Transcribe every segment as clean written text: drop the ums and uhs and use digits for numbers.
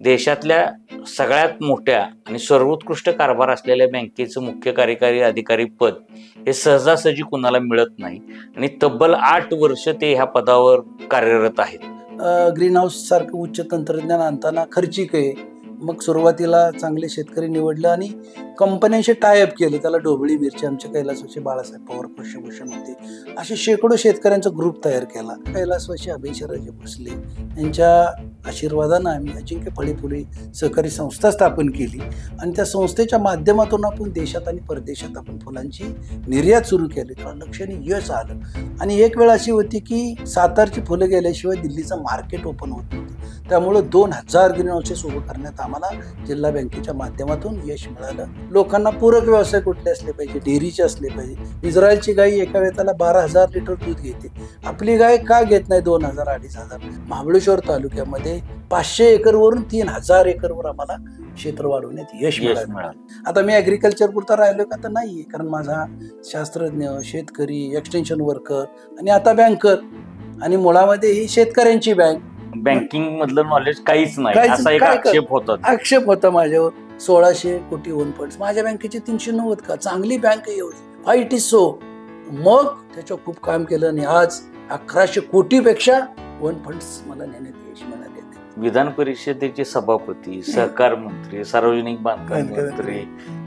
देशातल्या सगळ्यात मोठ्या आणि सर्वोत्कृष्ट कारभार असलेल्या बँकेचं मुख्य कार्यकारी अधिकारी पद हे सहजासहजी कुणाला मिळत नाही आणि तब्बल 8 वर्ष ते ह्या पदावर कार्यरत आहेत. ग्रीन हाऊस सारखं उच्च तंत्रज्ञान आणताना खर्चिक आहे. मग सुरुवातीला चांगले शेतकरी निवडलं आणि कंपन्यांशी टायअप केलं. त्याला ढोबळी मिरची, आमचे कैलासवासी बाळासाहेब पवार पुष्यभूषण होते, असे शेकडो शेतकऱ्यांचा ग्रुप तयार केला. कैलासवासी अभिषराजे भोसले यांच्या आशीर्वादानं आम्ही अजिंक्य फळे फुले सहकारी संस्था स्थापन केली आणि त्या संस्थेच्या माध्यमातून आपण देशात आणि परदेशात आपण फुलांची निर्यात सुरू केली. तर लक्षणीय यश आलं. आणि एक वेळ अशी होती की सातारची फुलं गेल्याशिवाय दिल्लीचं मार्केट ओपन होत नव्हतं. त्यामुळं 2000 ग्रीन हाऊसेस उभं करण्यात आम्हाला जिल्हा बँकेच्या माध्यमातून यश मिळालं. लोकांना पूरक व्यवसाय कुठले असले पाहिजे, डेअरीचे असले पाहिजे. इस्रायलची गाय एका वेळेला 12,000 लिटर दूध घेते, आपली गाय का घेत नाही 2,000-2,500? महाबळेश्वर तालुक्यामध्ये 500 एकरवरून 3,000 एकरवर आम्हाला क्षेत्र वाढवण्यात यश मिळालं. आता मी ऍग्रिकल्चर पुरता राहिलो का? तर नाहीये, कारण माझा शास्त्रज्ञ, शेतकरी, एक्सटेन्शन वर्कर आणि आता बँकर आणि मुळामध्ये ही शेतकऱ्यांची बँक. बँकिंग मधलं नॉलेज काहीच नाही असा एक आक्षेप होता माझ्यावर. 1600 कोटी ओन फंड्स, माझ्या बँकेचे 390 का? चांगली बँक आहे एवढी, फाय इट इज सो. मग त्याच्यावर खूप काम केलं आणि आज 1100 कोटीपेक्षा ओन फंड्स मला नेण्यात यश मिळाले. विधान परिषदेचे सभापती, सहकार मंत्री, सार्वजनिक बांधकाम मंत्री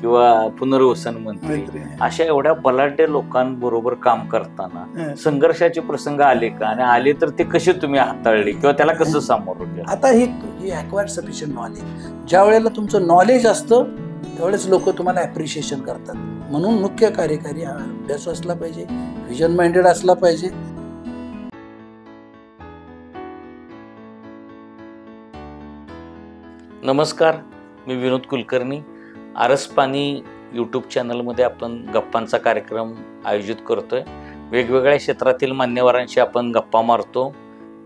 किंवा पुनर्वसन मंत्री अशा एवढ्या बलाढ्य लोकांबरोबर काम करताना संघर्षाचे प्रसंग आले का? आणि आले तर ते कसे तुम्ही हाताळले किंवा त्याला कसं सामोरं गेलं? आता ही अक्वायर्ड सफिशियंट नॉलेज, ज्या वेळेला तुमचं नॉलेज असतं त्यावेळेस लोक तुम्हाला ॲप्रिशिएशन करतात. म्हणून मुख्य कार्यकारी हा अभ्यास असला पाहिजे, व्हिजन माइंडेड असला पाहिजे. नमस्कार, मी विनोद कुलकर्णी. आरस पाणी यूट्यूब चॅनलमध्ये आपण गप्पांचा कार्यक्रम आयोजित करतोय. वेगवेगळ्या क्षेत्रातील मान्यवरांशी आपण गप्पा मारतो,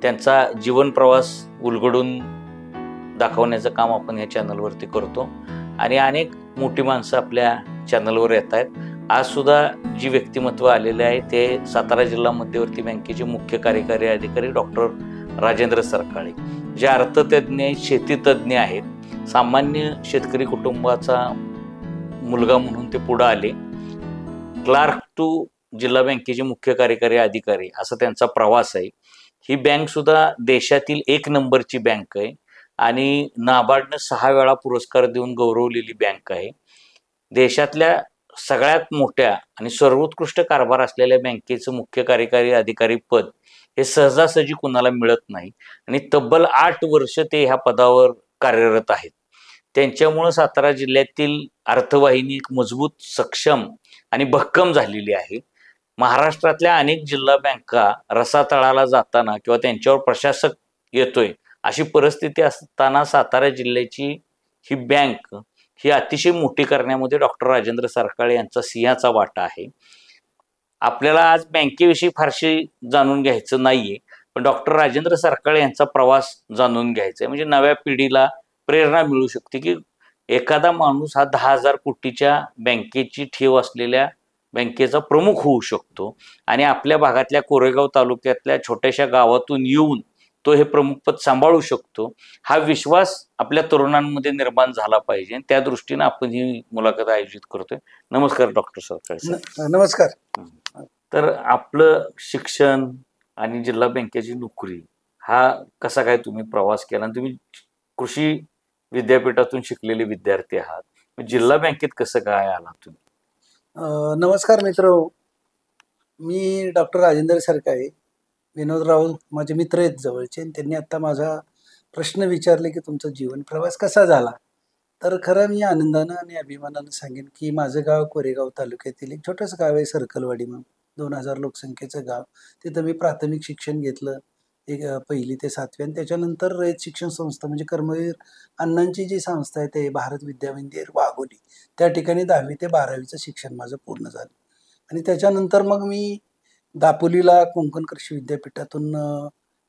त्यांचा जीवन प्रवास उलगडून दाखवण्याचं काम आपण ह्या चॅनलवरती करतो आणि अनेक मोठी माणसं आपल्या चॅनलवर येत आहेत. आज सुद्धा जी व्यक्तिमत्व आलेले आहे ते सातारा जिल्हा मध्यवर्ती बँकेचे मुख्य कार्यकारी अधिकारी डॉक्टर राजेंद्र सरकाळे, जे अर्थतज्ञ, शेतीतज्ञ आहेत. सामान्य शेतकरी कुटुंबाचा मुलगा म्हणून ते पुढे आले. क्लार्क टू जिल्हा बँकेचे मुख्य कार्यकारी अधिकारी असा त्यांचा प्रवास आहे. ही बँक सुद्धा देशातील 1 नंबरची बँक आहे आणि नाबार्डनं 6 वेळा पुरस्कार देऊन गौरवलेली बँक आहे. देशातल्या सगळ्यात मोठ्या आणि सर्वोत्कृष्ट कारभार असलेल्या बँकेचं मुख्य कार्यकारी अधिकारी पद हे सहजासहजी कुणाला मिळत नाही आणि तब्बल 8 वर्ष ते ह्या पदावर कार्यरत आहेत. त्यांच्यामुळं सातारा जिल्ह्यातील अर्थवाहिनी एक मजबूत, सक्षम आणि भक्कम झालेली आहे. महाराष्ट्रातल्या अनेक जिल्हा बँका रसातळाला जाताना किंवा त्यांच्यावर प्रशासक येतोय अशी परिस्थिती असताना सातारा जिल्ह्याची ही बँक ही अतिशय मोठी करण्यामध्ये डॉक्टर राजेंद्र सरकाळे यांचा सिंहाचा वाटा आहे. आपल्याला आज बँकेविषयी फारशी जाणून घ्यायचं नाहीये, पण डॉक्टर राजेंद्र सरकाळे यांचा प्रवास जाणून घ्यायचा आहे. म्हणजे नव्या पिढीला प्रेरणा मिळू शकते की एखादा माणूस हा 10,000 कोटीच्या बँकेची ठेव असलेल्या बँकेचा प्रमुख होऊ शकतो आणि आपल्या भागातल्या कोरेगाव तालुक्यातल्या छोट्याशा गावातून येऊन तो हे प्रमुखपद सांभाळू शकतो. हा विश्वास आपल्या तरुणांमध्ये निर्माण झाला पाहिजे. त्या दृष्टीने आपण ही मुलाखत आयोजित करतोय. नमस्कार डॉक्टर सरकाळे. नमस्कार. तर आपलं शिक्षण आणि जिल्हा बँकेची नोकरी हा कसा काय तुम्ही प्रवास केला? तुम्ही कृषी विद्यापीठातून शिकलेले विद्यार्थी आहात, जिल्हा बँकेत कसं काय आला तुम्ही? नमस्कार मित्र, मी डॉक्टर राजेंद्र सरकाळे. विनोदराव माझे मित्र आहेत जवळचे, आणि त्यांनी आता माझा प्रश्न विचारले की तुमचा जीवन प्रवास कसा झाला. तर खरं मी आनंदानं आणि अभिमानानं सांगेन की माझं गाव कोरेगाव तालुक्यातील एक छोटंसं गाव आहे, सरकलवाडी म्हणून. 2,000 लोकसंख्येचं गाव. तिथं मी प्राथमिक शिक्षण घेतलं, 1ली ते 7वी, आणि त्याच्यानंतर रयत शिक्षण संस्था म्हणजे कर्मवीर अण्णांची जी संस्था आहे ते भारत विद्या मंदिर वाघोली, त्या ठिकाणी 10वी ते 12वीचं शिक्षण माझं पूर्ण झालं. आणि त्याच्यानंतर मग मी दापोलीला कोकण कृषी विद्यापीठातून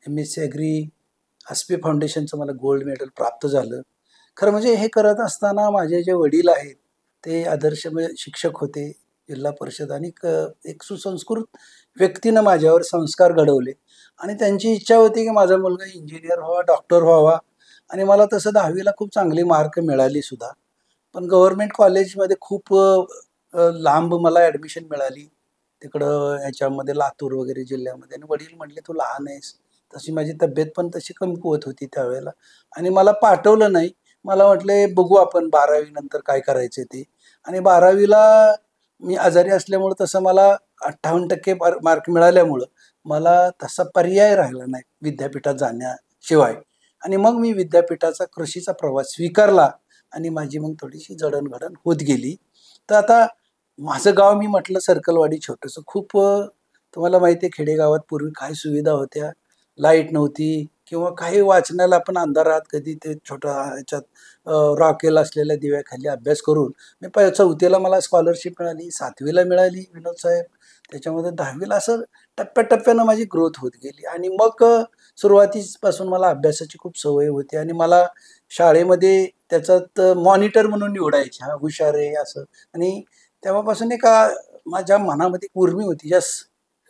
MSc ॲग्री आस्पे फाउंडेशनचं मला गोल्ड मेडल प्राप्त झालं. खरं म्हणजे हे करत असताना माझे जे वडील आहेत ते आदर्श शिक्षक होते जिल्हा परिषद, आणि एक सुसंस्कृत व्यक्तीनं माझ्यावर संस्कार घडवले. आणि त्यांची इच्छा होती की माझा मुलगा इंजिनियर व्हावा, डॉक्टर व्हावा. आणि मला तसं 10वीला खूप चांगली मार्क मिळाली सुद्धा. पण गव्हर्नमेंट कॉलेजमध्ये खूप लांब मला ॲडमिशन मिळाली तिकडं ह्याच्यामध्ये लातूर वगैरे जिल्ह्यामध्ये. आणि वडील म्हटले तू लहान आहेस, तशी माझी तब्येत पण तशी कमकुवत होती त्यावेळेला आणि मला पाठवलं नाही. मला म्हटले बघू आपण 12वी नंतर काय करायचे ते. आणि 12वीला मी आजारी असल्यामुळं तसं मला 58% मार्क मिळाल्यामुळं मला तसा पर्याय राहिला नाही विद्यापीठात जाण्याशिवाय. आणि मग मी विद्यापीठाचा कृषीचा प्रवास स्वीकारला आणि माझी मग थोडीशी जडणघडण होत गेली. तर आता माझं गाव मी म्हटलं सर्कलवाडी छोटंसं खूप तुम्हाला माहिती आहे खेडेगावात पूर्वी काय सुविधा होत्या. लाईट नव्हती किंवा काही वाचनाला आपण अंधारात कधी ते छोट्या ह्याच्यात रॉकेल असलेल्या दिव्याखाली अभ्यास करून मी 4थीला मला स्कॉलरशिप मिळाली, 7वीला मिळाली विनोद साहेब. त्याच्यामध्ये 10वीला असं टप्प्याटप्प्यानं माझी ग्रोथ होत गेली. आणि मग सुरुवातीपासून मला अभ्यासाची खूप सवय होती आणि मला शाळेमध्ये त्याच्यात मॉनिटर म्हणून निवडायचे, हा हुशार आहे असं. आणि तेव्हापासून एक माझ्या मनामध्ये उर्मी होती, yes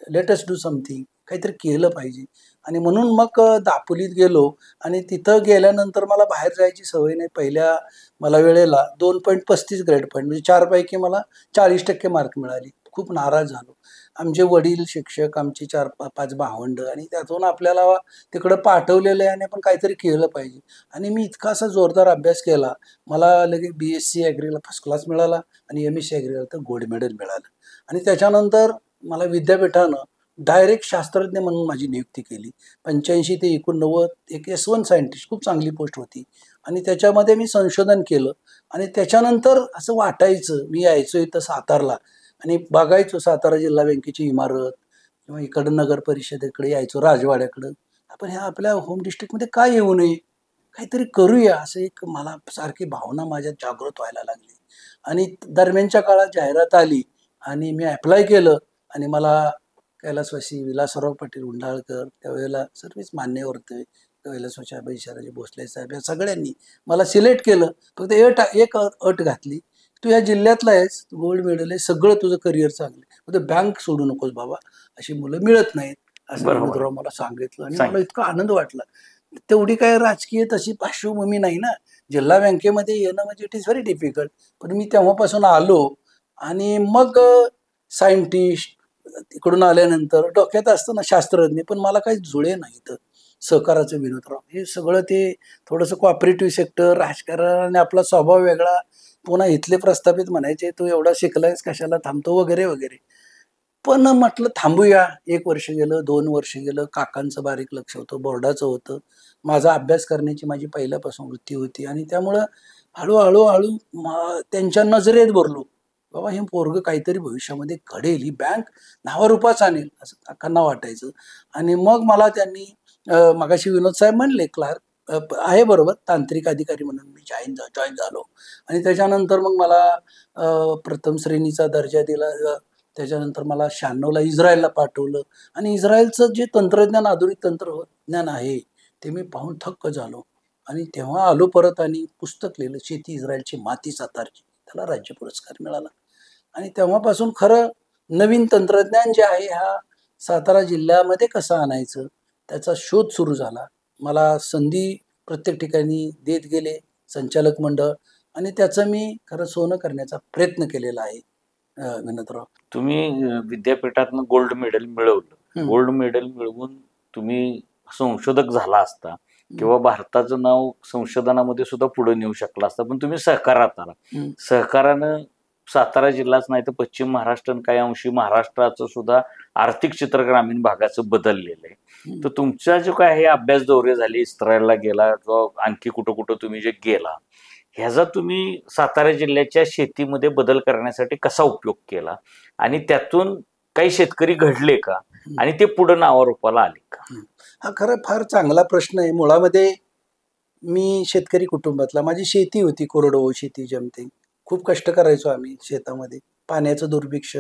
let us do something, काहीतरी केलं पाहिजे. आणि म्हणून मग दापोलीत गेलो आणि तिथं गेल्यानंतर मला बाहेर जायची सवय नाही. पहिल्या मला वेळेला 2.35 ग्रेड पॉईंट म्हणजे 4 पैकी मला 40% मार्क मिळाली. खूप नाराज झालो. आमचे वडील शिक्षक, आमची 4-5 भावंड आणि त्यातून आपल्याला तिकडं पाठवलेलं आहे आणि आपण काहीतरी केलं पाहिजे. आणि मी इतका असा जोरदार अभ्यास केला, मला लगेच BSc ॲग्रीला फर्स्ट क्लास मिळाला आणि MSc ॲग्रीला तर गोल्ड मेडल मिळालं. आणि त्याच्यानंतर मला विद्यापीठानं डायरेक्ट शास्त्रज्ञ म्हणून माझी नियुक्ती केली. 85 ते 89 एक S1 सायंटिस्ट, खूप चांगली पोस्ट होती. आणि त्याच्यामध्ये मी संशोधन केलं. आणि त्याच्यानंतर असं वाटायचं, मी यायचो इथं सातारला आणि बघायचो सातारा जिल्हा बँकेची इमारत किंवा इकडं नगर परिषदेकडे यायचो राजवाड्याकडं. आपण ह्या आपल्या होम डिस्ट्रिक्टमध्ये का येऊ नये, काहीतरी करूया असं एक मला सारखी भावना माझ्यात जागृत व्हायला लागली. आणि दरम्यानच्या काळात जाहिरात आली आणि मी ॲप्लाय केलं आणि मला कैलासवासी विलासराव पाटील उंडाळकर, त्यावेळेला सर्वच मान्यवर होते, कैलासवासी अभय शहाजी भोसले साहेब, या सगळ्यांनी मला सिलेक्ट केलं. फक्त एक अट घातली, तू या जिल्ह्यातला आहेस, गोल्ड मेडल आहे, सगळं तुझं करिअर चांगलं आहे, फक्त बँक सोडू नकोस बाबा, अशी मुलं मिळत नाहीत असं बरोबर विनोदराव मला सांगितलं. आणि सांग मला इतका आनंद वाटला. तेवढी काय राजकीय तशी पार्श्वभूमी नाही ना, जिल्हा बँकेमध्ये येणं म्हणजे इट इज व्हेरी डिफिकल्ट. पण मी तेव्हापासून आलो आणि मग सायंटिस्ट तिकडून आल्यानंतर डोक्यात असतं ना शास्त्रज्ञ, पण मला काही जुळे नाहीत. सहकाराचं विनोदराव हे सगळं ते थोडंसं कॉपरेटिव्ह सेक्टर, राजकारण आणि आपला स्वभाव वेगळा. पुन्हा इथले प्रस्थापित म्हणायचे तू एवढा शिकलायस कशाला थांबतो वगैरे वगैरे. पण म्हटलं थांबूया. 1 वर्ष गेलं, 2 वर्ष गेलं. काकांचं बारीक लक्ष होतं, बोर्डाचं होतं. माझा अभ्यास करण्याची माझी पहिल्यापासून वृत्ती होती आणि त्यामुळं हळू त्यांच्या नजरेत भरलो. बाबा हे पोरगं काहीतरी भविष्यामध्ये घडेल, ही बँक नावारूपास आणेल असं काकांना वाटायचं. आणि मग मला त्यांनी मगाशी विनोद साहेब म्हणले क्लार्क आहे बरोबर, तांत्रिक अधिकारी म्हणून मी जॉईन झालो. आणि त्याच्यानंतर मग मला प्रथम श्रेणीचा दर्जा दिला. त्याच्यानंतर मला 96ला इस्रायलला पाठवलं आणि इस्रायलचं जे तंत्रज्ञान, आधुनिक तंत्रज्ञान आहे ते मी पाहून थक्क झालो. आणि तेव्हा आलो परत आणि पुस्तक लिहिलं, शेती इस्रायलची माती सातारची, त्याला राज्य पुरस्कार मिळाला. आणि तेव्हापासून खरं नवीन तंत्रज्ञान जे आहे ह्या सातारा जिल्ह्यामध्ये कसं आणायचं त्याचा शोध सुरू झाला. मला संधी प्रत्येक ठिकाणी देत गेले संचालक मंडळ आणि त्याचं मी खरं सोनं करण्याचा प्रयत्न केलेला आहे. विनोदराव, तुम्ही विद्यापीठातनं गोल्ड मेडल मिळवलं. गोल्ड मेडल मिळवून तुम्ही संशोधक झाला असता किंवा भारताचं नाव संशोधनामध्ये सुद्धा पुढे नेऊ शकला असता, पण तुम्ही सहकारात आला. सहकारानं सातारा जिल्हाच नाही तर पश्चिम महाराष्ट्र आणि काही अंशी महाराष्ट्राचं सुद्धा आर्थिक चित्र ग्रामीण भागाचं बदललेलं आहे. तर तुमचा जो काय हे अभ्यास दौरे झाले, इस्रायलला गेला किंवा आणखी कुठं कुठं तुम्ही जे गेला, ह्याचा तुम्ही सातारा जिल्ह्याच्या शेतीमध्ये बदल करण्यासाठी कसा उपयोग केला आणि त्यातून काही शेतकरी घडले का आणि ते पुढे नावारूपाला आले का? हा खरं फार चांगला प्रश्न आहे. मुळामध्ये मी शेतकरी कुटुंबातला, माझी शेती होती, कोरडवाहू शेती जमते, खूप कष्ट करायचो आम्ही शेतामध्ये. पाण्याचं दुर्भिक्ष,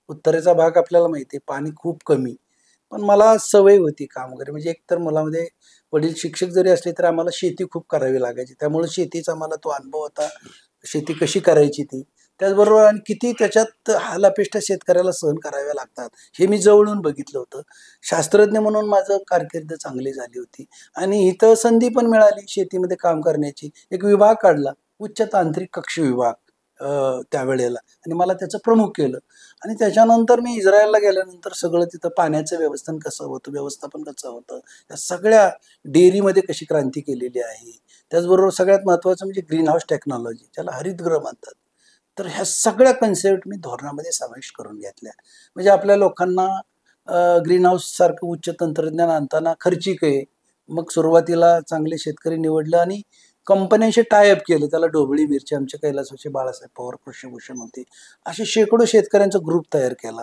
उत्तरेचा भाग आपल्याला माहिती आहे, पाणी खूप कमी. पण मला सवय होती काम वगैरे, म्हणजे एकतर मुलामध्ये वडील शिक्षक जरी असले तरी आम्हाला शेती खूप करावी लागायची, त्यामुळे शेतीचा मला तो अनुभव होता, शेती कशी करायची ती. त्याचबरोबर आणि किती त्याच्यात हालापेष्टा शेतकऱ्याला सहन कराव्या लागतात हे मी जवळून बघितलं होतं. शास्त्रज्ञ म्हणून माझं कारकीर्द चांगली झाली होती आणि इथं संधी पण मिळाली शेतीमध्ये काम करण्याची. एक विभाग काढला, उच्च तांत्रिक कक्ष विभाग त्यावेळेला, आणि मला त्याचं प्रमुख केलं. आणि त्याच्यानंतर मी इस्रायलला गेल्यानंतर सगळं तिथं पाण्याचं व्यवस्थापन कसं होतं, या सगळ्या डेअरीमध्ये कशी क्रांती केलेली आहे. त्याचबरोबर सगळ्यात महत्त्वाचं म्हणजे ग्रीन हाऊस टेक्नॉलॉजी, ज्याला हरितगृह म्हणतात. तर ह्या सगळ्या कन्सेप्ट मी धोरणामध्ये समाविष्ट करून घेतल्या. म्हणजे आपल्या लोकांना ग्रीन हाऊस सारखं उच्च तंत्रज्ञान आणताना खर्चिक आहे. मग सुरुवातीला चांगले शेतकरी निवडलं आणि कंपन्यांशी टायअप केलं. त्याला ढोबळी मिरची, आमचे कैलासवासी बाळासाहेब पवार कृषीभूषण होते, असे शेकडो शेतकऱ्यांचा ग्रुप तयार केला.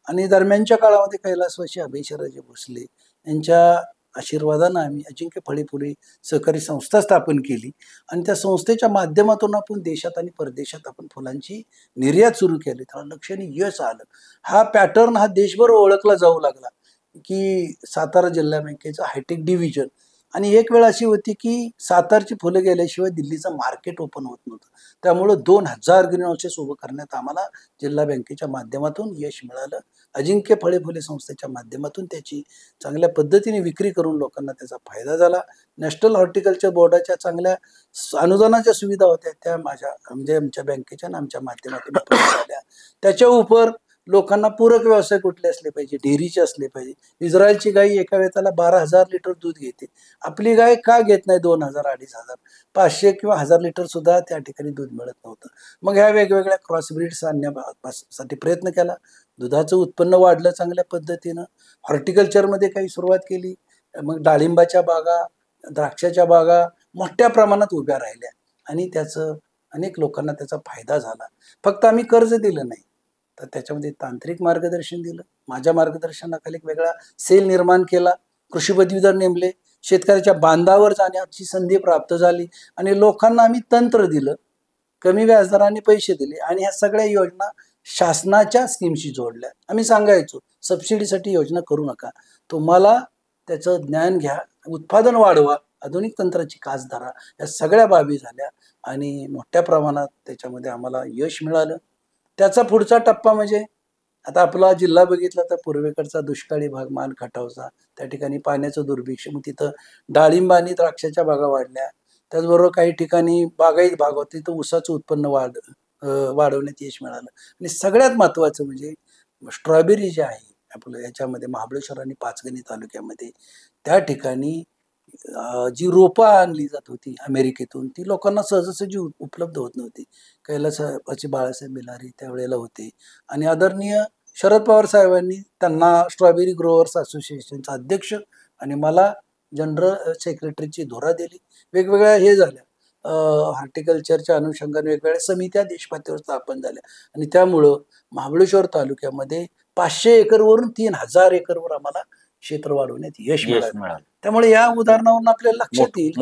आणि दरम्यानच्या काळामध्ये कैलासवासी अभयशराजे भोसले यांच्या आशीर्वादानं आम्ही अजिंक्य फळे फुले सहकारी संस्था स्थापन केली. आणि त्या संस्थेच्या माध्यमातून आपण देशात आणि परदेशात आपण फुलांची निर्यात सुरू केली. त्याला लक्षणीय यश आलं. हा पॅटर्न हा देशभर ओळखला जाऊ लागला की सातारा जिल्हा बँकेचं हायटेक डिव्हिजन. आणि एक वेळ अशी होती की सातारची फुलं गेल्याशिवाय दिल्लीचं मार्केट ओपन होत नव्हतं. त्यामुळं 2000 ग्रीन हाऊसेस उभं करण्यात आम्हाला जिल्हा बँकेच्या माध्यमातून यश मिळालं. अजिंक्य फळे फुले संस्थेच्या माध्यमातून त्याची चांगल्या पद्धतीने विक्री करून लोकांना त्याचा फायदा झाला. नॅशनल हॉर्टिकल्चर बोर्डाच्या चांगल्या अनुदानाच्या सुविधा होत्या, त्या म्हणजे आमच्या बँकेच्या आणि आमच्या माध्यमातून उपलब्ध झाल्या. त्याच्या उपर लोकांना पूरक व्यवसाय कुठले असले पाहिजे, डेअरीचे असले पाहिजे. इस्रायलची गाय एका वेळेला 12,000 लिटर दूध घेते. आपली गाय का घेत नाही 2,000, 2,500, 500 किंवा 1000 लिटर सुद्धा त्या ठिकाणी दूध मिळत नव्हतं. मग ह्या वेगवेगळ्या क्रॉस ब्रीड्स आणण्यासाठी प्रयत्न केला. दुधाचं उत्पन्न वाढलं चांगल्या पद्धतीनं. हॉर्टिकल्चरमध्ये काही सुरुवात केली. मग डाळिंबाच्या बागा, द्राक्षाच्या बागा मोठ्या प्रमाणात उभ्या राहिल्या आणि त्याचं अनेक लोकांना त्याचा फायदा झाला. फक्त आम्ही कर्ज दिलं नाही, तर त्याच्यामध्ये तांत्रिक मार्गदर्शन दिलं. माझ्या मार्गदर्शनाखाली एक वेगळा सेल निर्माण केला. कृषी पदवीधर नेमले. शेतकऱ्याच्या बांधावर जाण्याची संधी प्राप्त झाली आणि लोकांना आम्ही तंत्र दिलं, कमी व्याजदराने पैसे दिले आणि ह्या सगळ्या योजना शासनाच्या स्कीमशी जोडल्या. आम्ही सांगायचो सबसिडीसाठी योजना करू नका, तुम्हाला त्याचं ज्ञान घ्या, उत्पादन वाढवा, आधुनिक तंत्राची कास धरा. या सगळ्या बाबी झाल्या आणि मोठ्या प्रमाणात त्याच्यामध्ये आम्हाला यश मिळालं. त्याचा पुढचा टप्पा म्हणजे आता आपला जिल्हा बघितला तर पूर्वेकडचा दुष्काळी भाग, मान खटावचा, त्या ठिकाणी पाण्याचं दुर्भिक्ष, मग तिथं डाळिंब आणि द्राक्षाच्या बागा वाढल्या. त्याचबरोबर काही ठिकाणी बागायत भाग होते, तिथं ऊसाचं उत्पन्न वाढवण्यात यश मिळालं. आणि सगळ्यात महत्त्वाचं म्हणजे स्ट्रॉबेरी जे आहे आपलं याच्यामध्ये महाबळेश्वर आणि पाचगणी तालुक्यामध्ये, त्या ठिकाणी जी रोपं आणली जात होती अमेरिकेतून, ती लोकांना सहजासहजी उपलब्ध होत नव्हती. कैलासवासी बाळासाहेब बेलारी त्यावेळेला होते आणि आदरणीय शरद पवार साहेबांनी त्यांना स्ट्रॉबेरी ग्रोवर्स असोसिएशनचा अध्यक्ष आणि मला जनरल सेक्रेटरीची धुरा दिली. वेगवेगळ्या हे झाल्या हॉर्टिकल्चरच्या अनुषंगाने वेगवेगळ्या समित्या देशपातळीवर स्थापन झाल्या आणि त्यामुळं महाबळेश्वर तालुक्यामध्ये 500 एकरवरून 3000 एकरवर आम्हाला क्षेत्र वाढवण्यात यश मिळालं. त्यामुळे या उदाहरणावरून आपल्याला लक्षात येईल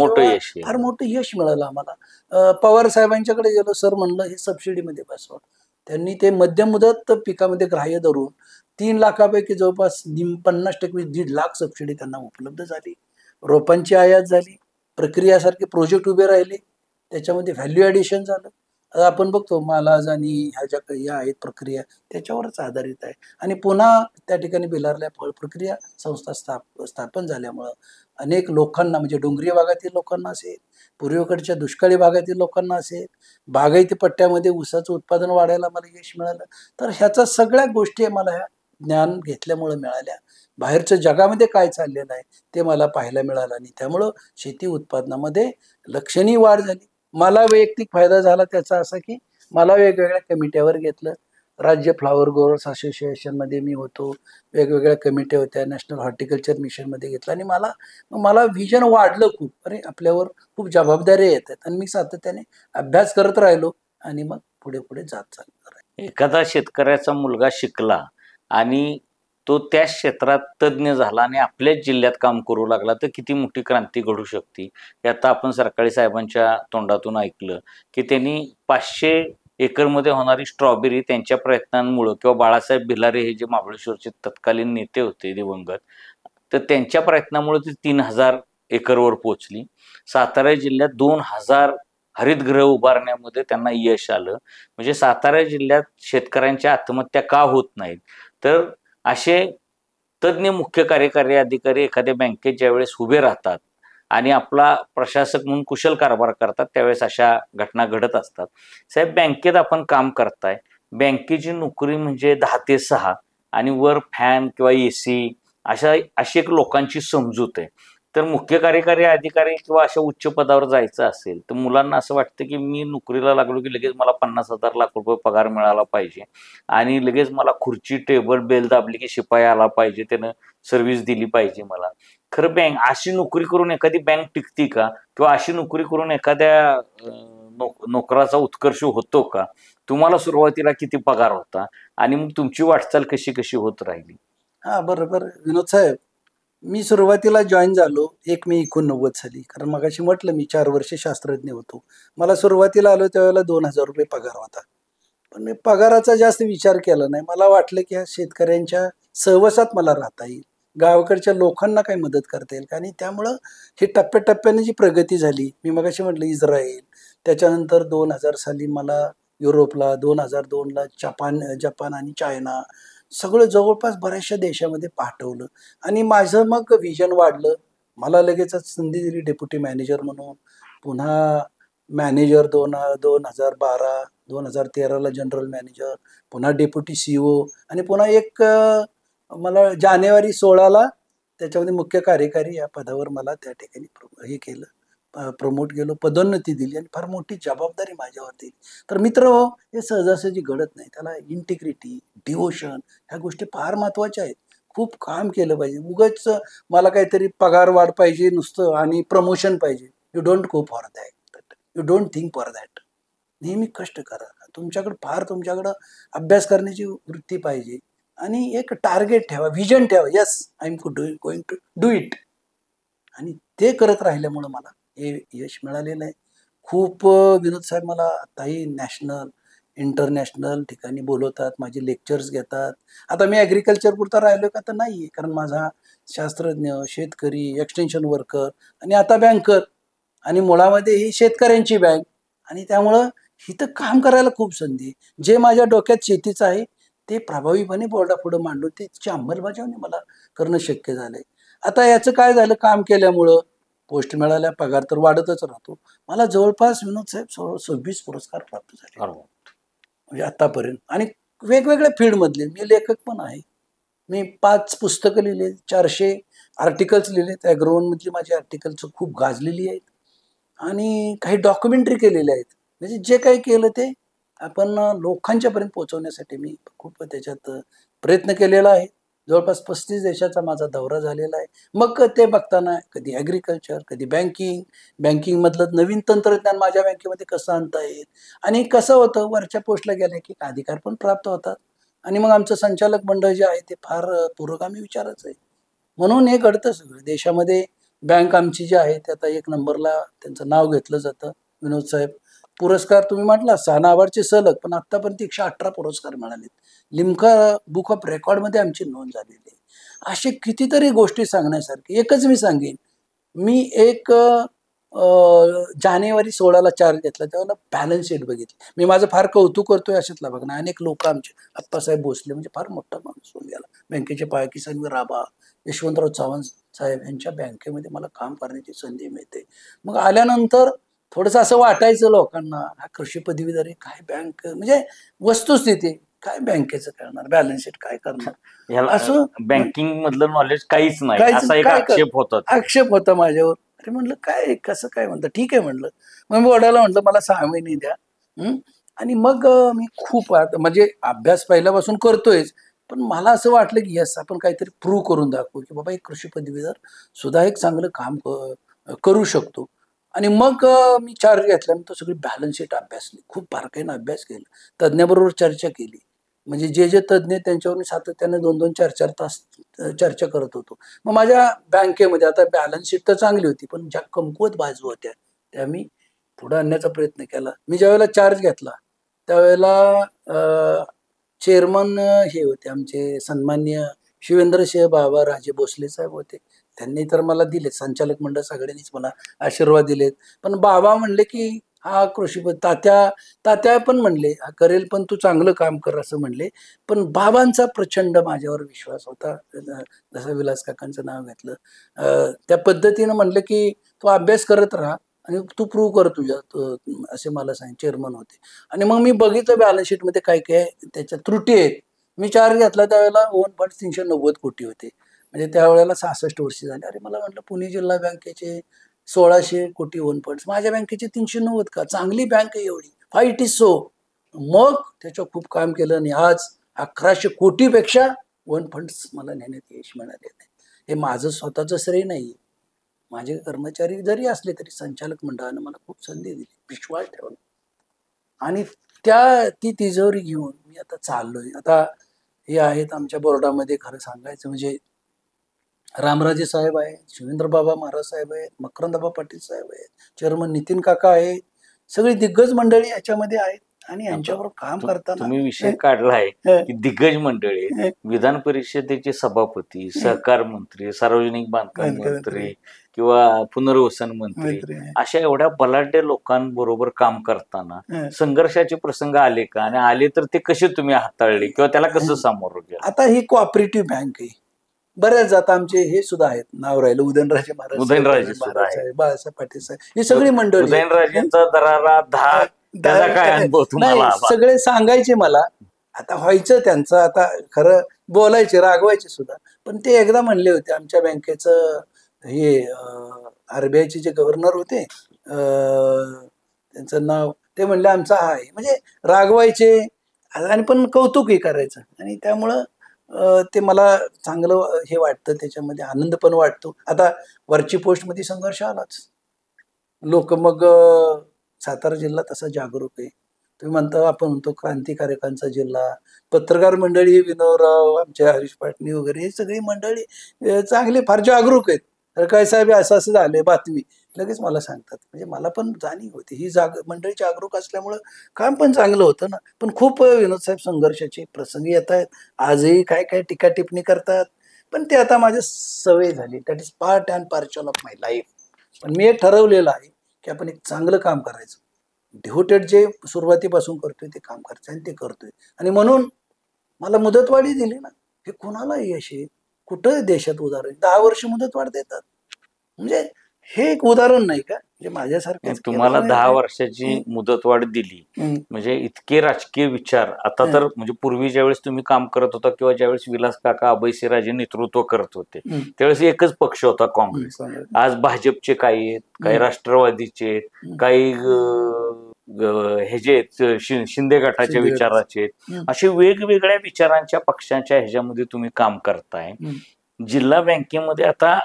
फार मोठं यश मिळालं आम्हाला. पवार साहेबांच्याकडे गेलो, सर म्हणलं हे सबसिडीमध्ये बसवा. त्यांनी ते मध्यम मुदत पिकामध्ये ग्राह्य धरून 3 लाखापैकी जवळपास 50% 1.5 लाख सबसिडी त्यांना उपलब्ध झाली. रोपांची आयात झाली, प्रक्रियासारखे प्रोजेक्ट उभे राहिले, त्याच्यामध्ये व्हॅल्यू ॲडिशन झालं. आपण बघतो मालाज आणि ह्या ज्या आहेत प्रक्रिया त्याच्यावरच आधारित आहे. आणि पुन्हा त्या ठिकाणी बेलारल्या फळ प्रक्रिया संस्था स्थापन झाल्यामुळं अनेक लोकांना, म्हणजे डोंगरी भागातील लोकांना असेल, पूर्वेकडच्या दुष्काळी भागातील लोकांना असेल, बागायती पट्ट्यामध्ये ऊसाचं उत्पादन वाढायला मला यश मिळालं. तर ह्याचा सगळ्या गोष्टी मला ह्या ज्ञान घेतल्यामुळं मिळाल्या. बाहेरच्या जगामध्ये काय चाललेलं आहे ते मला पाहायला मिळालं आणि त्यामुळं शेती उत्पादनामध्ये लक्षणीय वाढ झाली. मला वैयक्तिक फायदा झाला त्याचा असा की मला वेगवेगळ्या कमिट्यावर घेतलं. राज्य फ्लावर ग्रोवर्स असोसिएशनमध्ये मी होतो, वेगवेगळ्या कमिट्या होत्या, नॅशनल हॉर्टिकल्चर मिशनमध्ये घेतलं आणि मला व्हिजन वाढलं खूप. अरे आपल्यावर खूप जबाबदाऱ्या येतात आणि मी सातत्याने अभ्यास करत राहिलो आणि मग पुढे पुढे जात चाललो. एखादा शेतकऱ्याचा मुलगा शिकला आणि तो त्या क्षेत्रात तज्ज्ञ झाला आणि आपल्याच जिल्ह्यात काम करू लागला तर किती मोठी क्रांती घडू शकते. हे आता आपण सरकारी साहेबांच्या तोंडातून ऐकलं की त्यांनी 500 एकरमध्ये होणारी स्ट्रॉबेरी त्यांच्या प्रयत्नांमुळं, किंवा बाळासाहेब बेलारी हे जे महाबळेश्वरचे तत्कालीन नेते होते दिवंगत, तर त्यांच्या प्रयत्नामुळे ती 3000 एकरवर पोहोचली. सातारा जिल्ह्यात 2000 हरितगृह उभारण्यामध्ये त्यांना यश आलं. म्हणजे सातारा जिल्ह्यात शेतकऱ्यांच्या आत्महत्या का होत नाहीत, तर असे तज्ज्ञ मुख्य कार्यकारी अधिकारी एखाद्या बँकेत ज्यावेळेस उभे राहतात आणि आपला प्रशासक म्हणून कुशल कारभार करतात, त्यावेळेस अशा घटना घडत असतात. साहेब, बँकेत आपण काम करताय, बँकेची नोकरी म्हणजे 10 ते 6 आणि वर फॅन किंवा AC अशी एक लोकांची समजूत आहे. तर मुख्य कार्यकारी अधिकारी किंवा अशा उच्च पदावर जायचं असेल तर मुलांना असं वाटतं की मी नोकरीला लागलो की लगेच मला 50,000 लाख रुपये पगार मिळाला पाहिजे आणि लगेच मला खुर्ची टेबल बेल दाबली की शिपाई आला पाहिजे, त्यानं सर्व्हिस दिली पाहिजे मला. खरं अशी नोकरी करून एखादी बँक टिकती का, किंवा अशी नोकरी करून एखाद्या नोकराचा उत्कर्ष होतो का? तुम्हाला सुरुवातीला किती पगार होता आणि मग तुमची वाटचाल कशी कशी होत राहिली? हा, बरोबर विनोद साहेब. मी सुरुवातीला जॉईन झालो 1 मे 1989 साली. कारण मगाशी म्हटलं मी 4 वर्ष शास्त्रज्ञ होतो. मला सुरुवातीला आलो त्यावेळेला 2,000 रुपये पगार होता. पण मी पगाराचा जास्त विचार केला नाही. मला वाटलं की ह्या शेतकऱ्यांच्या सहवासात मला राहता येईल, गावाकडच्या लोकांना काही मदत करता येईल. आणि त्यामुळं ही टप्प्याटप्प्याने जी प्रगती झाली, मी मगाशी म्हटलं इस्रायल, त्याच्यानंतर 2000 साली मला युरोपला, 2002ला जपान आणि चायना, सगळं जवळपास बऱ्याचशा देशामध्ये पाठवलं. आणि माझं मग व्हिजन वाढलं. मला लगेचच संधी दिली डेप्युटी मॅनेजर म्हणून. पुन्हा मॅनेजर 2012, 2013ला जनरल मॅनेजर, पुन्हा डेप्युटी CEO, आणि पुन्हा मला जानेवारी 16ला त्याच्यामध्ये मुख्य कार्यकारी या पदावर मला त्या ठिकाणी हे केलं, प्रमोट केलं, पदोन्नती दिली आणि फार मोठी जबाबदारी माझ्यावरती. तर मित्र हो, हे सहजासहजी घडत नाही. त्याला इंटिग्रिटी, डिव्होशन ह्या गोष्टी फार महत्वाच्या आहेत. खूप काम केलं पाहिजे. उगाच मला काहीतरी पगार वाढ पाहिजे नुसतं आणि प्रमोशन पाहिजे. You don't go for that. You don't think for that. नेहमी कष्ट करा. तुमच्याकडं अभ्यास करण्याची वृत्ती पाहिजे आणि एक टार्गेट ठेवा, व्हिजन ठेवा. Yes, I am going to do it. आणि ते करत राहिल्यामुळं मला हे यश मिळालेलं आहे. खूप विनोद साहेब मला आताही नॅशनल, इंटरनॅशनल ठिकाणी बोलवतात, माझे लेक्चर्स घेतात. आता मी ॲग्रिकल्चर पुरता राहिलो का तर नाही आहे, कारण माझा शास्त्रज्ञ, शेतकरी, एक्सटेन्शन वर्कर आणि आता बँकर, आणि मुळामध्ये ही शेतकऱ्यांची बँक. आणि त्यामुळं इथं काम करायला खूप संधी आहे. जे माझ्या डोक्यात शेतीचं आहे ते प्रभावीपणे बोर्डापुढं मांडून त्याची अंमलबजावणी मला करणं शक्य झालंय. आता याचं काय झालं, काम केल्यामुळं पोस्ट मिळाल्या, पगार तर वाढतच राहतो. मला जवळपास विनोद साहेब 26 पुरस्कार प्राप्त झाले म्हणजे आतापर्यंत. आणि वेगवेगळ्या फील्डमधले. मी लेखक पण आहे. मी 5 पुस्तकं लिहिले, 400 आर्टिकल्स लिहिलेत. ॲग्रोवनमधली माझी आर्टिकल्स खूप गाजलेली आहेत. आणि काही डॉक्युमेंटरी केलेल्या आहेत. म्हणजे जे काही केलं ते आपण लोकांच्यापर्यंत पोहोचवण्यासाठी मी खूप त्याच्यात प्रयत्न केलेला आहे. जवळपास 35 देशाचा माझा दौरा झालेला आहे. मग ते बघताना कधी ॲग्रिकल्चर, कधी बँकिंगमधलं नवीन तंत्रज्ञान माझ्या बँकेमध्ये कसं आणता येईल. आणि कसं होतं, वरच्या पोस्टला गेले की अधिकार पण प्राप्त होतात. आणि मग आमचं संचालक मंडळ जे आहे ते फार पुरोगामी विचाराचं आहे. म्हणून हे घडतं सगळं देशामध्ये. बँक आमची जी आहे ते आता 1 नंबरला त्यांचं नाव घेतलं जातं. विनोद साहेब, पुरस्कार तुम्ही म्हटला 6 अवॉर्डचे सलग, पण आतापर्यंत 118 पुरस्कार मिळालेत. लिम्का बुक ऑफ रेकॉर्डमध्ये आमची नोंद झालेली आहे. असे कितीतरी गोष्टी सांगण्यासारखी. एकच मी सांगेन, मी जानेवारी 16ला चार्ज घेतला त्यावेळेला बॅलन्स शीट बघितली. मी माझं फार कौतुक करतोय अशातला बघा. अनेक लोक आमचे आप्पासाहेब भोसले म्हणजे फार मोठा माणूस होऊन गेला. बँकेचे पायकिसन राबा, यशवंतराव चव्हाण साहेब यांच्या बँकेमध्ये मला काम करण्याची संधी मिळते. मग आल्यानंतर थोडंसं असं वाटायचं लोकांना, हा कृषी पदवीधर काय बँक, म्हणजे वस्तुस्थिती काय बँकेचं करणार, बॅलन्स शीट काय करणार, असं बँकिंग मधलं नॉलेज काहीच नाही असा एक आक्षेप होता माझ्यावर. अरे म्हटलं काय, कसं काय म्हणतं, ठीक आहे म्हटलं. मग मी वडिलांना म्हटलं मला 6 महिने द्या. आणि मग मी खूप म्हणजे अभ्यास पहिल्यापासून करतोयच, पण मला असं वाटलं की यस, आपण काहीतरी प्रूव्ह करून दाखवू की बाबा एक कृषी पदवीधर सुद्धा एक चांगलं काम करू शकतो. आणि मग मी चार्ज घेतल्यानंतर सगळी बॅलन्स शीट अभ्यासली, खूप बारकाईनं अभ्यास केला, तज्ज्ञाबरोबर चर्चा केली. म्हणजे जे तज्ज्ञ त्यांच्यावर मी सातत्याने 2-2, 4-4 तास चर्चा करत होतो. मग माझ्या बँकेमध्ये आता बॅलन्स शीट तर चांगली होती, पण ज्या कमकुवत बाजू होत्या त्या मी पुढे आणण्याचा प्रयत्न केला. मी ज्यावेळेला चार्ज घेतला त्यावेळेला चेअरमन हे होते आमचे सन्माननीय शिवेंद्रसिंह बाबा राजे भोसले साहेब होते. त्यांनी तर मला दिले, संचालक मंडळ सगळ्यांनीच मला आशीर्वाद दिलेत. पण बाबा म्हणले की हा कृषी तात्या पण म्हणले हा करेल, पण तू चांगलं काम कर असं म्हणले. पण बाबांचा प्रचंड माझ्यावर विश्वास होता. जसं विलास काकांचं नाव घेतलं, त्या पद्धतीनं म्हणलं की तू अभ्यास करत राहा आणि तू प्रूव्ह कर असे मला सांग चेअरमन होते. आणि मग मी बघितलं बॅलन्स शीट मध्ये काय काय त्याच्या त्रुटी आहेत. मी चार्ज घेतला त्यावेळेला ओन फंड 390 कोटी होते, म्हणजे त्यावेळेला 66 वर्ष झाली. अरे मला म्हटलं पुणे जिल्हा बँकेचे 1600 कोटी ओन फंड्स, माझ्या बँकेचे 390 का? चांगली बँक आहे एवढी, फाय इट इज सो. मग त्याच्यावर खूप काम केलं आणि आज 1100 कोटीपेक्षा ओन फंड्स मला नेण्यात यश मिळाले नाही. हे माझं स्वतःचं श्रेय नाही. माझे कर्मचारी जरी असले तरी संचालक मंडळानं मला खूप संधी दिली, विश्वास ठेवला, आणि ती तिजोरी घेऊन मी आता चाललोय. आता हे आहेत आमच्या बोर्डामध्ये, खरं सांगायचं म्हणजे रामराजे साहेब आहेत, शिवेंद्र बाबा महाराज साहेब आहेत, मकरंदबा पाटील साहेब आहेत, चेअरमन नितीन काका आहेत, सगळी दिग्गज मंडळी याच्यामध्ये आहेत. आणि यांच्याबरोबर काम करताना तुम्ही विषय काढलाय की दिग्गज मंडळी, विधान परिषदेचे सभापती, सहकार मंत्री, सार्वजनिक बांधकाम मंत्री किंवा पुनर्वसन मंत्री, अशा एवढ्या बलाढ्य लोकांबरोबर काम करताना संघर्षाचे प्रसंग आले का? आणि आले तर ते कसे तुम्ही हाताळले किंवा त्याला कसं सामोरं गेलं? आता ही कोऑपरेटिव्ह बँक आहे. बऱ्याच आता आमचे हे सुद्धा आहेत, नाव राहिलं उदयनराजे महाराज, बाळासाहेब पाटील साहेब, ही सगळी मंडळी. उदयनराजेंचा दरारा त्याचा काय अनुभव तुम्हाला? सगळे सांगायचे मला, आता व्हायचं त्यांचं, आता खरं बोलायचे, रागवायचे सुद्धा. पण ते एकदा म्हणले होते, आमच्या बँकेचं हे RBIचे जे गव्हर्नर होते, त्यांचं नाव, ते म्हणले आमचा हा आहे, म्हणजे रागवायचे आणि पण कौतुकही करायचं. आणि त्यामुळं ते मला चांगलं हे वाटतं, त्याच्यामध्ये आनंद पण वाटतो. आता वरची पोस्ट मध्ये संघर्ष आलाच, लोक मग सातारा जिल्हा तसा जागरूक आहे. तुम्ही म्हणता, आपण म्हणतो क्रांतिकारकांचा जिल्हा, पत्रकार मंडळी, विनोदराव, आमचे हरीश पाटणी वगैरे, हे सगळी मंडळी चांगले फार जागरूक आहेत. तर काय साहेब असं असं झालंय, बातमी लगेच मला सांगतात. म्हणजे मला पण जाणीव होती, ही मंडळी जागरूक असल्यामुळं काम पण चांगलं होतं ना. पण खूप विनोद साहेब संघर्षाचे प्रसंग येत आहेत, आजही काय काय टीका टिप्पणी करतात, पण ते आता माझी सवय झाली. That is part and parcel of my life. पण मी एक ठरवलेलं आहे की आपण एक चांगलं काम करायचं, डिव्होटेड जे सुरुवातीपासून करतोय ते काम करायचं, आणि ते करतोय. आणि म्हणून मला मुदतवाढी दिली ना, हे कोणाला यश आहे? कुठं देशात उदाहरण 10 वर्ष मुदतवाढ देतात, म्हणजे हे एक उदाहरण नाही का? म्हणजे माझ्यासारखं तुम्हाला 10 वर्षाची मुदतवाढ दिली, म्हणजे इतके राजकीय विचार. आता तर म्हणजे पूर्वी ज्यावेळेस तुम्ही काम करत होता किंवा ज्यावेळेस विलास काका, अभयसिंहराजे नेतृत्व करत होते, त्यावेळेस एकच पक्ष होता, काँग्रेस. आज भाजपचे काही आहेत, काही राष्ट्रवादीचे आहेत, काही हे जे शिंदे गटाच्या विचाराचे आहेत, असे वेगवेगळ्या विचारांच्या पक्षांच्या ह्याच्यामध्ये तुम्ही काम करताय. जिल्हा बँकेमध्ये आता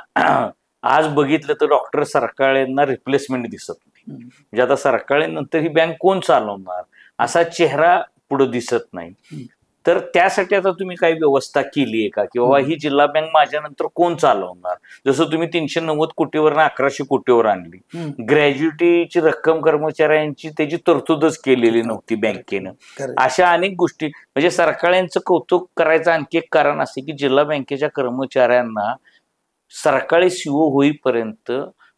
आज बघितलं तर डॉक्टर सरकाळेंना रिप्लेसमेंट दिसत नाही. म्हणजे आता सरकाळेनंतर ही बँक कोण चालवणार असा चेहरा पुढे दिसत नाही. तर त्यासाठी आता तुम्ही काही व्यवस्था केली आहे का, किंवा ही जिल्हा बँक माझ्यानंतर कोण चालवणार? जसं तुम्ही 390 कोटीवर 1100 कोटीवर आणली, ग्रॅज्युटीची रक्कम कर्मचाऱ्यांची त्याची तरतूदच केलेली नव्हती बँकेनं. अशा अनेक गोष्टी, म्हणजे सरकाळ्यांचं कौतुक करायचं आणखी एक कारण असे की जिल्हा बँकेच्या कर्मचाऱ्यांना सरकारी सीओ होईपर्यंत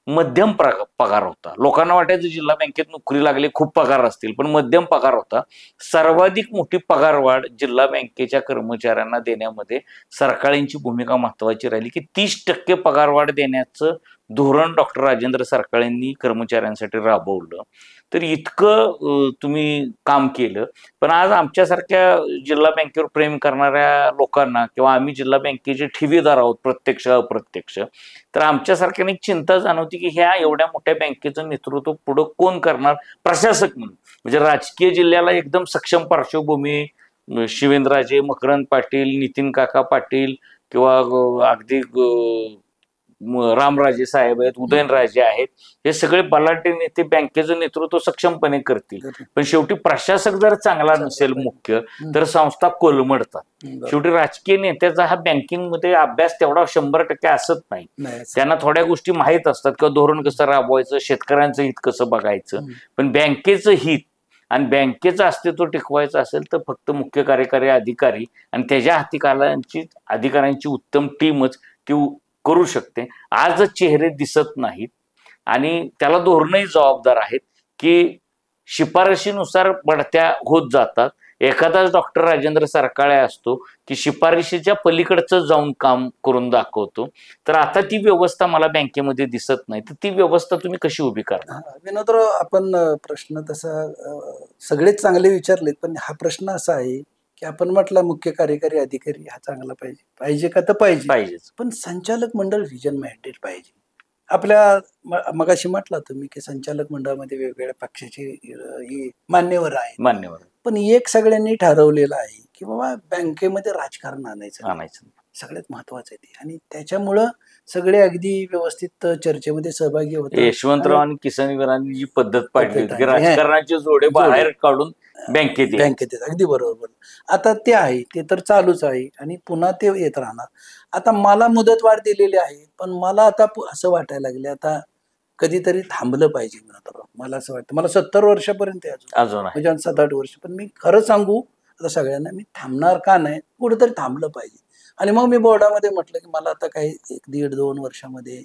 मध्यम पगार होता. लोकांना वाटायचं जिल्हा बँकेत नोकरी लागली खूप पगार असतील, पण मध्यम पगार होता. सर्वाधिक मोठी पगारवाढ जिल्हा बँकेच्या कर्मचाऱ्यांना देण्यामध्ये सरकाळींची भूमिका महत्वाची राहिली, की 30% पगारवाढ देण्याचं धोरण डॉक्टर राजेंद्र सरकाळेंनी कर्मचाऱ्यांसाठी राबवलं. तर इतकं तुम्ही काम केलं. पण आज आमच्यासारख्या जिल्हा बँकेवर प्रेम करणाऱ्या लोकांना, किंवा आम्ही जिल्हा बँकेचे ठेवीदार आहोत प्रत्यक्ष अप्रत्यक्ष, तर आमच्यासारख्याने एक चिंता जाणवती की ह्या एवढ्या मोठ्या बँकेचं नेतृत्व पुढं कोण करणार प्रशासक म्हणून. म्हणजे राजकीय जिल्ह्याला एकदम सक्षम पार्श्वभूमी, शिवेंद्रराजे, मकरंद पाटील, नितीन काका पाटील, किंवा अगदी रामराजे साहेब आहेत, उदयनराजे आहेत, हे सगळे बलाढ्य नेते बँकेचं नेतृत्व सक्षमपणे करतील. पण शेवटी प्रशासक जर चांगला नसेल मुख्य, तर संस्था कोलमडतात. शेवटी राजकीय नेत्याचा हा बँकिंगमध्ये अभ्यास तेवढा 100% असत नाही. त्यांना थोड्या गोष्टी माहीत असतात, किंवा धोरण कसं राबवायचं, शेतकऱ्यांचं हित कसं बघायचं. पण बँकेचं हित आणि बँकेचं अस्तित्व टिकवायचं असेल तर फक्त मुख्य कार्यकारी अधिकारी आणि त्याच्या अधिकाऱ्यांची उत्तम टीमच ती करू शकते. आज चेहरे दिसत नाहीत आणि त्याला धोरणही जबाबदार आहेत की शिफारशीनुसार बढत्या होत जातात. एखादाच डॉक्टर राजेंद्र सरकाळे असतो की शिफारशीच्या पलीकडचं जाऊन काम करून दाखवतो. तर आता ती व्यवस्था मला बँकेमध्ये दिसत नाही. तर ती व्यवस्था तुम्ही कशी उभी करणार? विनोदराव, आपण प्रश्न तसा सगळेच चांगले विचारलेत, पण हा प्रश्न असा आहे की आपण म्हटलं मुख्य कार्यकारी अधिकारी हा चांगला पाहिजे, पाहिजे का? तर पाहिजे, पाहिजेच. पण संचालक मंडळ व्हिजन मॅन्डेट पाहिजे. आपल्या मगाशी म्हटला तुम्ही की संचालक मंडळामध्ये वेगवेगळ्या पक्षाचे हे मान्यवर आहेत, मान्यवर पण एक सगळ्यांनी ठरवलेलं आहे की बाबा बँकेमध्ये राजकारण आणायचं आणायचं. सगळ्यात महत्वाचं आहे ते, आणि त्याच्यामुळं सगळे अगदी व्यवस्थित चर्चेमध्ये सहभागी होतात. यशवंतराव आणि किसनवीरांनी जी पद्धत पाडली होती की पद्धत आहे. राजकारणाचे जोडे बाहेर काढून बँकेत यायचे. बँकेत येत, अगदी बरोबर. आता ते आहे, ते तर चालूच आहे आणि पुन्हा ते येत राहणार. आता मला मुदतवाढ दिलेली आहे, पण मला आता असं वाटायला लागले आता कधीतरी थांबलं पाहिजे. मला असं वाटतं, मला 70 वर्षापर्यंत आहे अजून आहे. म्हणजे 7-8 वर्ष, पण मी खरं सांगू आता सगळ्यांना, मी थांबणार का नाही, कुठेतरी थांबलं पाहिजे. आणि मग मी बोर्डामध्ये म्हटलं की मला आता काही 1-1.5-2 वर्षामध्ये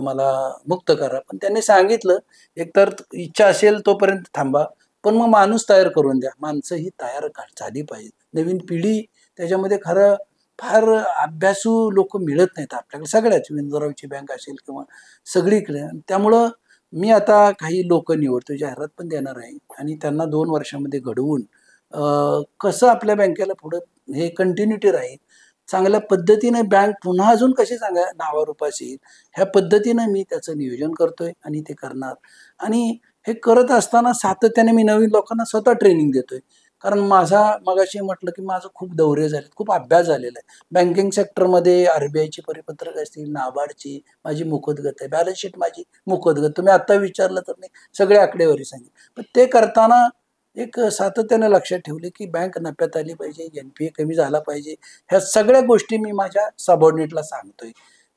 मला मुक्त करा. पण त्यांनी सांगितलं एकतर इच्छा असेल तोपर्यंत थांबा, पण मग माणूस तयार करून द्या. माणसं ही तयार झाली पाहिजे. नवीन पिढी त्याच्यामध्ये खरं फार अभ्यासू लोक मिळत नाहीत आपल्याकडे, सगळ्याच, विंजोरावची बँक असेल किंवा सगळीकडे. त्यामुळं मी आता काही लोक निवडतो, जाहिरात पण देणार आहे, आणि त्यांना 2 वर्षामध्ये घडवून कसं आपल्या बँकेला पुढं हे कंटिन्युटी राहील, चांगल्या पद्धतीने बँक पुन्हा अजून कशी चांगल्या नावारूपास येईल, ह्या पद्धतीनं मी त्याचं नियोजन करतोय आणि ते करणार. आणि हे करत असताना सातत्याने मी नवीन लोकांना स्वतः ट्रेनिंग देतोय. कारण मगाशी म्हटलं की माझं खूप दौरे झालेत, खूप अभ्यास झालेला आहे. बँकिंग सेक्टरमध्ये आरबीआयची परिपत्रक असतील, नाबार्डची माझी मुखोद्गत आहे, बॅलन्स शीट माझी मुखोद्गत. तुम्ही आता विचारलं तर मी सगळे आकडेवारी सांगेन. पण ते करताना एक सातत्याने लक्षात ठेवले की बँक नफ्यात आली पाहिजे, NPA कमी झाला पाहिजे. ह्या सगळ्या गोष्टी मी माझ्या सबऑर्डिनेटला सांगतोय.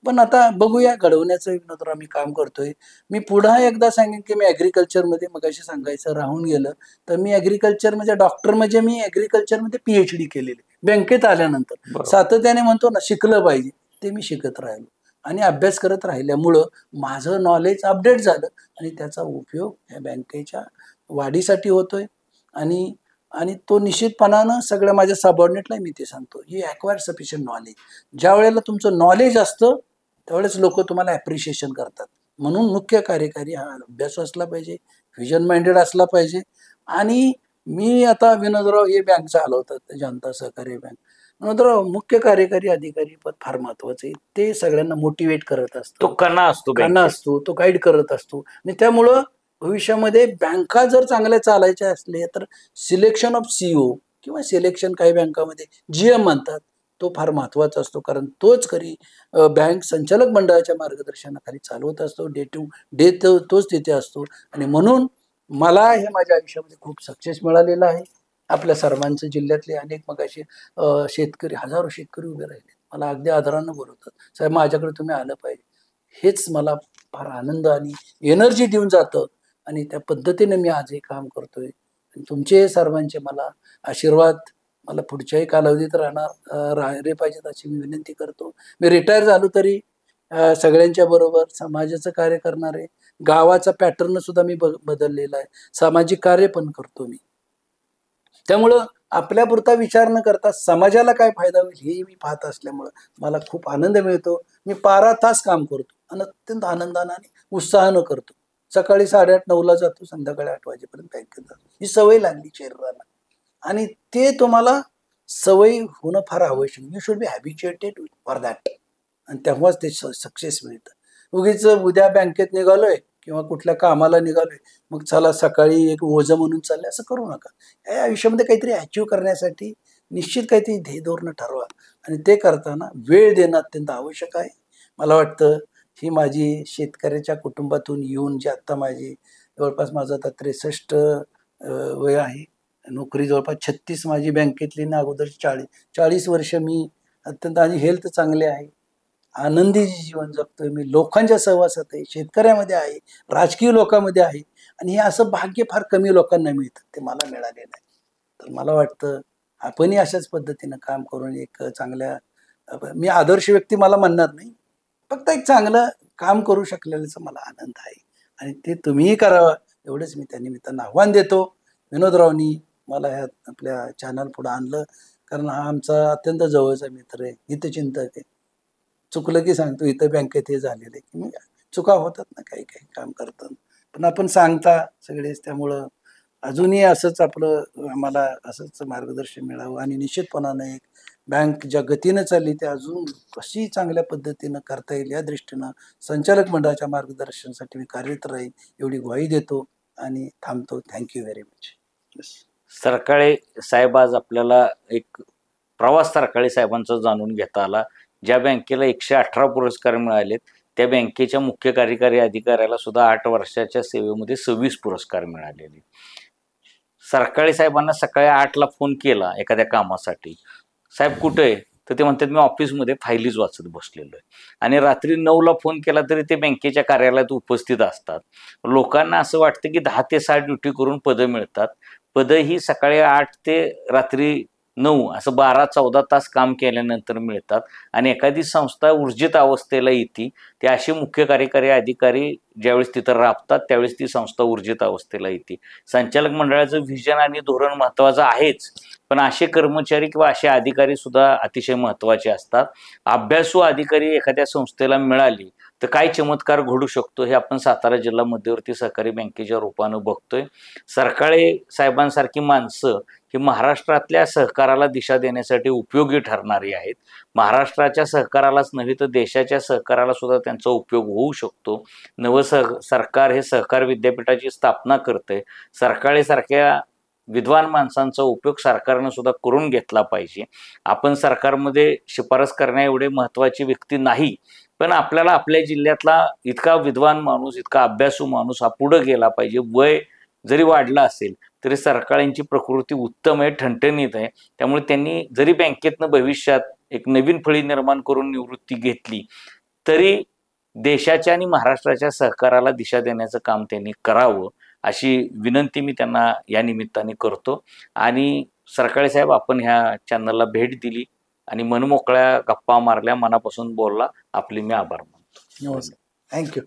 पण आता बघूया, घडवण्याचं नंतर आम्ही काम करतोय. मी पुन्हा एकदा सांगेन की मी ॲग्रिकल्चरमध्ये मगाशी सांगायचं राहून गेलं, तर मी ॲग्रिकल्चरमध्ये डॉक्टर, म्हणजे मी ॲग्रिकल्चरमध्ये PhD केलेली बँकेत आल्यानंतर. सातत्याने म्हणतो ना, शिकलं पाहिजे, ते मी शिकत राहिलो आणि अभ्यास करत राहिल्यामुळं माझं नॉलेज अपडेट झालं आणि त्याचा उपयोग या बँकेच्या वाढीसाठी होतोय. आणि तो निश्चितपणानं सगळ्या माझ्या सबऑर्डिनेटला मी ते सांगतो, ही ॲक्वायर्ड सफिशियंट नॉलेज. ज्या वेळेला तुमचं नॉलेज असतं त्यावेळेस लोक तुम्हाला ॲप्रिशिएशन करतात. म्हणून मुख्य कार्यकारी हा अभ्यास असला पाहिजे, व्हिजन माइंडेड असला पाहिजे. आणि मी आता विनोदराव हे बँक चालवतात, जनता सहकारी बँक. विनोदराव, मुख्य कार्यकारी अधिकारी पद फार महत्वाचं आहे. ते सगळ्यांना मोटिवेट करत असतो, तो कणा असतो, तो गाईड करत असतो. आणि त्यामुळं भविष्यामध्ये बँका जर चांगल्या चालायच्या असले तर सिलेक्शन ऑफ CEO किंवा सिलेक्शन काही बँकामध्ये GM म्हणतात, तो फार महत्वाचा असतो. कारण तोच खरी बँक संचालक मंडळाच्या मार्गदर्शनाखाली चालवत असतो. डे टू डे तोच तिथे असतो. आणि म्हणून मला हे माझ्या आयुष्यामध्ये खूप सक्सेस मिळालेला आहे. आपल्या सर्वांचं जिल्ह्यातले अनेक मगाशी शेतकरी, हजारो शेतकरी उभे राहिले, मला अगदी आदरानं बोलवतात, साहेब माझ्याकडे तुम्ही आलं पाहिजे. हेच मला फार आनंद आणि एनर्जी देऊन जातं. आणि त्या पद्धतीने मी आजही काम करतोय. आणि तुमचे सर्वांचे मला आशीर्वाद मला पुढच्याही कालावधीत राहिले पाहिजेत अशी मी विनंती करतो. मी रिटायर झालो तरी सगळ्यांच्या बरोबर समाजाचं कार्य करणार आहे. गावाचा पॅटर्न सुद्धा मी बदललेला आहे. सामाजिक कार्य पण करतो मी. त्यामुळं आपल्यापुरता विचार न करता समाजाला काय फायदा होईल हे मी पाहत असल्यामुळं मला खूप आनंद मिळतो. मी 12 तास काम करतो आणि अत्यंत आनंदाने आणि उत्साहानं करतो. सकाळी 8:30-9ला जातो, संध्याकाळी 8 वाजेपर्यंत बँकेत जातो. ही सवय लागली शरीराला, आणि ते तुम्हाला सवय होणं फार आवश्यक. You should be habituated for that, आणि तेव्हाच ते सक्सेस मिळतं. उगीच उद्या बँकेत निघालोय किंवा कुठल्या कामाला निघालोय, मग चला सकाळी एक ओझं म्हणून चाललंय, असं करू नका. या आयुष्यामध्ये काहीतरी अचीव करण्यासाठी निश्चित काहीतरी ध्येय धोरणं ठरवा, आणि ते करताना वेळ देणं अत्यंत आवश्यक आहे. मला वाटतं ही माझी शेतकऱ्याच्या कुटुंबातून येऊन जी आत्ता माझी जवळपास माझं आता 63 वय आहे, नोकरी जवळपास 36 माझी बँकेतली ना, अगोदर 40 वर्ष मी अत्यंत, आणि हेल्थ चांगले आहे, आनंदी जीवन जगतोय मी, लोकांच्या सहवासात आहे, शेतकऱ्यामध्ये आहे, राजकीय लोकांमध्ये आहे. आणि हे असं भाग्य फार कमी लोकांना मिळतं, ते मला मिळालेलं आहे. तर मला वाटतं आपणही अशाच पद्धतीनं काम करून एक चांगल्या, मी आदर्श व्यक्ती मला म्हणणार नाही, फक्त एक चांगलं काम करू शकलेल्याचा मला आनंद आहे. आणि ते तुम्हीही करावं एवढंच मी त्या निमित्तानं आव्हान देतो. विनोदरावनी मला ह्या आपल्या चॅनल पुढे आणलं, कारण हा आमचा अत्यंत जवळचा मित्र आहे, हितचिंतक आहे. चुकलं की सांगतो इथं बँकेत हे झालेलं आहे, की मग चुका होतात ना काही काही काम करताना, पण आपण सांगता सगळेच. त्यामुळं अजूनही असंच आपलं आम्हाला असंच मार्गदर्शन मिळावं आणि निश्चितपणाने एक बँक ज्या गतीनं चालली ते अजून कशी चांगल्या पद्धतीनं करता येईल या दृष्टीनं संचालक मंडळाच्या मार्गदर्शनासाठी मी कार्यरत राहील एवढी ग्वाही देतो आणि थांबतो. Thank you very much. सरकाळे साहेब, आज आपल्याला एक प्रवास सरकाळे साहेबांचा जाणून घेता आला. ज्या बँकेला 118 पुरस्कार मिळालेत त्या बँकेच्या मुख्य कार्यकारी अधिकाऱ्याला सुद्धा 8 वर्षाच्या सेवेमध्ये 26 पुरस्कार मिळालेले. सरकाळे साहेबांना सकाळी 8ला फोन केला एखाद्या कामासाठी, साहेब कुठे आहे, तर ते म्हणतात मी ऑफिसमध्ये फाईलीच वाचत बसलेलो आहे. आणि रात्री 9ला फोन केला तरी ते बँकेच्या कार्यालयात उपस्थित असतात. लोकांना असं वाटतं की 10 ते 6 ड्युटी करून पदं मिळतात. पदं ही सकाळी 8 ते रात्री 9 असं 12-14 तास काम केल्यानंतर मिळतात. आणि एखादी संस्था ऊर्जित अवस्थेला येते, ते असे मुख्य कार्यकारी अधिकारी ज्यावेळेस तिथं राबतात त्यावेळेस ती संस्था ऊर्जित अवस्थेला येते. संचालक मंडळाचं व्हिजन आणि धोरण महत्त्वाचं आहेच, पण असे कर्मचारी किंवा असे अधिकारी सुद्धा अतिशय महत्त्वाचे असतात. अभ्यासू अधिकारी एखाद्या संस्थेला मिळाली तर काय चमत्कार घडू शकतो हे आपण सातारा जिल्हा मध्यवर्ती सहकारी बँकेच्या रूपानं बघतोय. सरकाळे साहेबांसारखी माणसं ही महाराष्ट्रातल्या सहकाराला दिशा देण्यासाठी उपयोगी ठरणारी आहेत. महाराष्ट्राच्या सहकारालाच नव्हे तर देशाच्या सहकाराला सुद्धा त्यांचा उपयोग होऊ शकतो. सरकार हे सहकार विद्यापीठाची स्थापना करतंय. सरकाळेसारख्या विद्वान माणसांचा उपयोग सरकारनं सुद्धा करून घेतला पाहिजे. आपण सरकारमध्ये शिफारस करण्या एवढे महत्त्वाची व्यक्ती नाही, पण आपल्याला आपल्या जिल्ह्यातला इतका विद्वान माणूस, इतका अभ्यासू माणूस हा पुढे गेला पाहिजे. वय जरी वाढलं असेल तरी सरकारांची प्रकृती उत्तम आहे, ठणठणीत आहे. त्यामुळे त्यांनी जरी बँकेतनं भविष्यात एक नवीन फळी निर्माण करून निवृत्ती घेतली तरी देशाच्या आणि महाराष्ट्राच्या सहकाराला दिशा देण्याचं काम त्यांनी करावं अशी विनंती मी त्यांना या निमित्ताने करतो. आणि सरकाळे साहेब, आपण ह्या चॅनलला भेट दिली आणि मनमोकळ्या गप्पा मारल्या, मनापासून बोलला, आपले मी आभार मानतो. नमस्कार. थँक्यू.